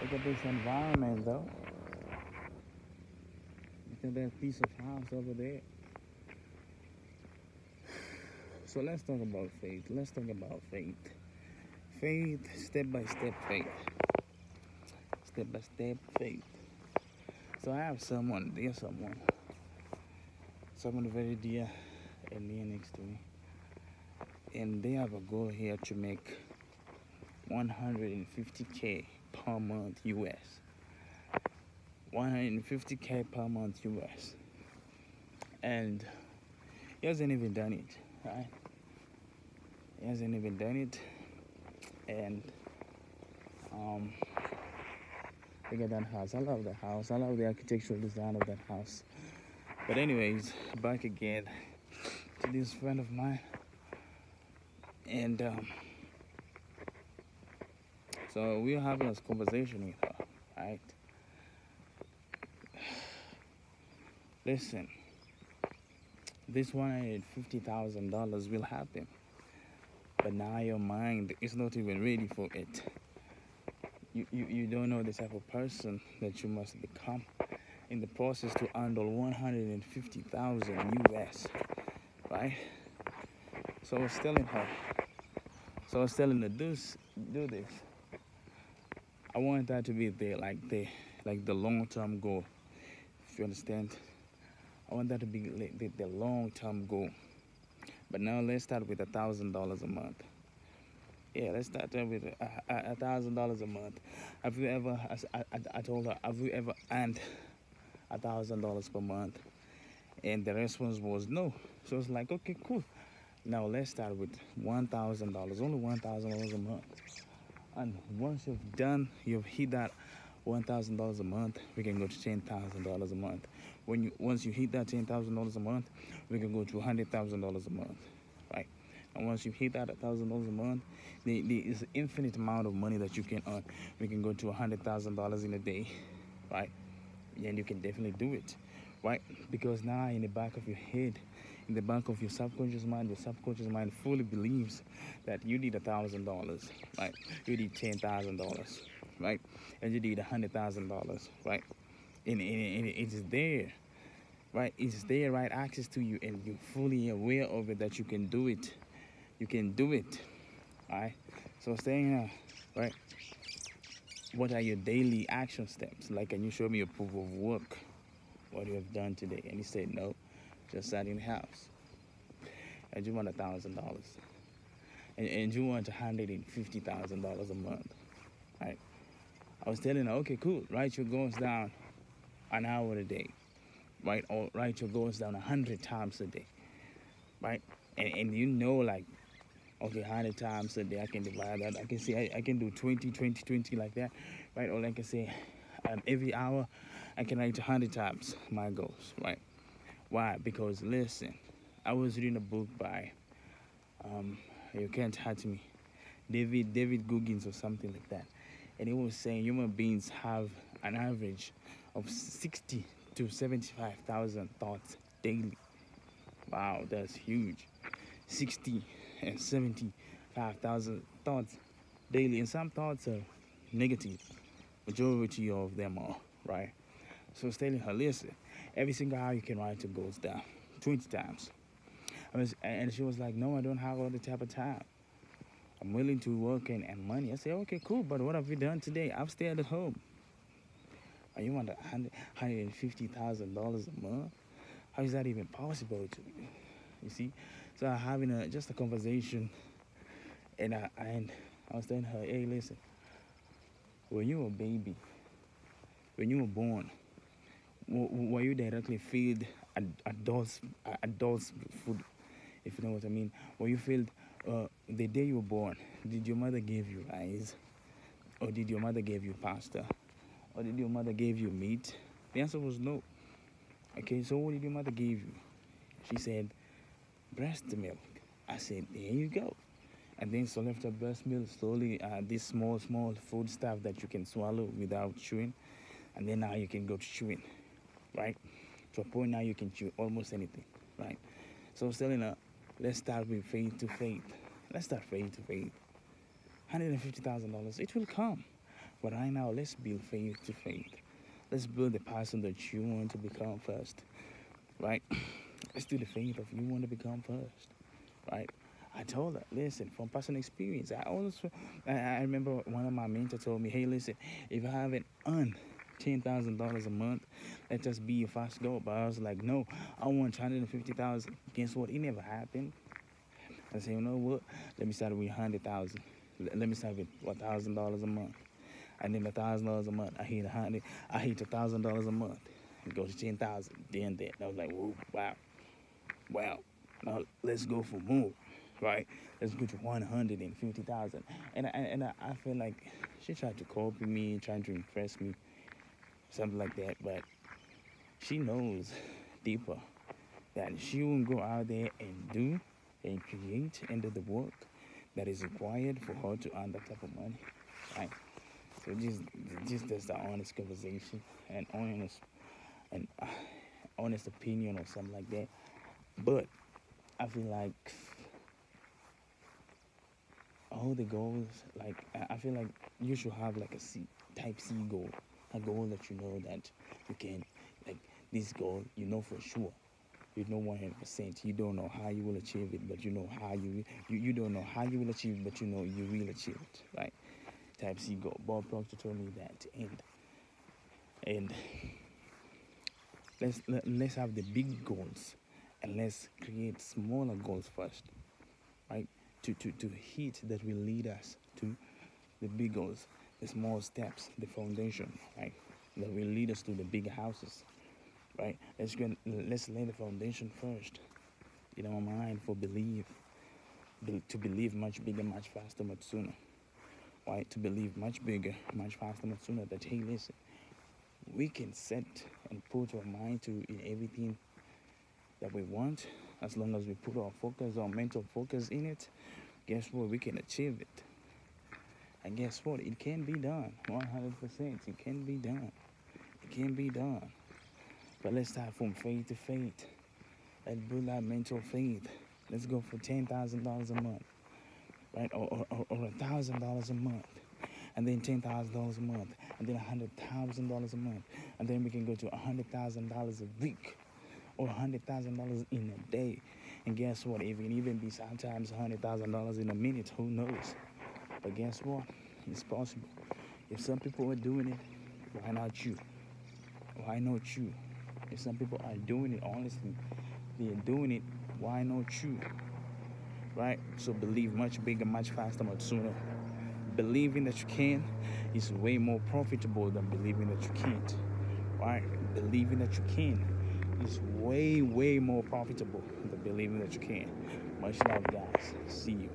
Look at this environment, though. Look at that piece of house over there. So let's talk about faith. Let's talk about faith. Faith, step by step faith. Step by step faith. So I have someone very dear and near next to me. And they have a goal here to make 150K per month US. 150K per month US. And he hasn't even done it, right? He hasn't even done it. And look at that house. I love the house. I love the architectural design of that house. But anyways, back again to this friend of mine. And so we were having this conversation with her, right? Listen, this $150,000 will happen, but now your mind is not even ready for it. You don't know the type of person that you must become in the process to handle 150,000 US, right? So I was telling her, do this. I want that to be the long-term goal. If you understand, I want that to be the long-term goal. But now let's start with $1,000 a month. Yeah, let's start with $1,000 a month. Have you ever? I told her, have you ever earned $1,000 per month? And the response was no. So it's like, okay, cool. Now let's start with $1,000, only $1,000 a month. And once you've hit that $1,000 a month, we can go to $10,000 a month. Once you hit that $10,000 a month, we can go to $100,000 a month, right? And once you hit that $1,000 a month, there is an infinite amount of money that you can earn. We can go to $100,000 in a day, right? And you can definitely do it, right? Because now in the back of your head, in the back of your subconscious mind fully believes that you need $1,000, right? You need $10,000, right? And you need $100,000, right? And it is there, right? It's there, right? Access to you, and you're fully aware of it that you can do it. You can do it, right? So saying, right? What are your daily action steps? Like, can you show me a proof of work? What you have done today? And he said, no, just sat in the house. And you want $1,000. And you want $150,000 a month, right? I was telling her, okay, cool. Write your goals down an hour a day, right? Or write your goals down 100 times a day, right? And you know, like, okay, 100 times a day, I can divide that. I can say I can do 20, 20, 20 like that, right? Or I can say every hour, I can write 100 times my goals, right? Why? Because listen, I was reading a book by, you can't hurt me, David Goggins or something like that. And he was saying human beings have an average of 60 to 75,000 thoughts daily. Wow, that's huge. 60 and 75,000 thoughts daily. And some thoughts are negative. Majority of them are, right? So I was telling her, listen, every single hour you can write your goals down 20 times. And she was like, no, I don't have all the type of time. I'm willing to work and money. I said, okay, cool, but what have you done today? I've stayed at home. Are you want $150,000 a month? How is that even possible to you? You see? So I'm having just a conversation, and I was telling her, hey, listen, when you were a baby, when you were born, were you directly fed adults food, if you know what I mean? Were you fed the day you were born? Did your mother give you rice, or did your mother give you pasta, or did your mother give you meat? The answer was no. Okay, so what did your mother give you? She said breast milk. I said, there you go. And then so after breast milk, slowly this small food stuff that you can swallow without chewing, and then now you can go to chewing, right? To a point now you can chew almost anything, right? So I was telling her, let's start with faith to faith. Let's start faith to faith. $150,000, it will come. But right now, let's build faith to faith. Let's build the person that you want to become first, right? Let's do the faith of you want to become first, right? I told her, listen, from personal experience, I remember one of my mentors told me, hey, listen, if I haven't earned $10,000 a month, let us be a fast goal. But I was like, no, I want 150,000. Guess what? It never happened. I said, you know what? Let me start with 100,000. Let me start with $1,000 a month. And then $1,000 a month. I hit $1,000 a month. It goes to 10,000. Then that. I was like, whoa, wow. Now let's go for more, right? Let's go to 150,000. And I feel like she tried to copy me, trying to impress me, something like that. But she knows deeper that she won't go out there and do and create and do the work that is required for her to earn that type of money, right? So just that's the honest conversation and honest opinion or something like that. But I feel like all the goals, like I feel like you should have like a type C goal, a goal that you know that you can, like this goal, you know for sure. You know 100%. You don't know how you will achieve it, but you know how you don't know how you will achieve it, but you know you will achieve it, right? Type C goal. Bob Proctor told me that, and let's have the big goals, and let's create smaller goals first, right? To hit that will lead us to the big goals, the small steps, the foundation, right? That will lead us to the big houses. Right? Let's lay the foundation first in our mind for to believe much bigger, much faster, much sooner. Right? To believe much bigger, much faster, much sooner. That hey, listen, we can set and put our mind to in everything that we want, as long as we put our mental focus in it. Guess what? We can achieve it. And guess what? It can be done. 100%. It can be done. It can be done. But let's start from faith to faith. Let's build that mental faith. Let's go for $10,000 a month, right? Or $1,000 a month, and then $10,000 a month, and then $100,000 a month, and then we can go to $100,000 a week, or $100,000 in a day. And guess what? It can even be sometimes $100,000 in a minute. Who knows? But guess what? It's possible. If some people are doing it, why not you? Why not you? If some people are doing it, honestly, they are doing it, why not you? Right? So believe much bigger, much faster, much sooner. Believing that you can is way more profitable than believing that you can't. Right? Believing that you can is way more profitable than believing that you can. Much love, guys. See you.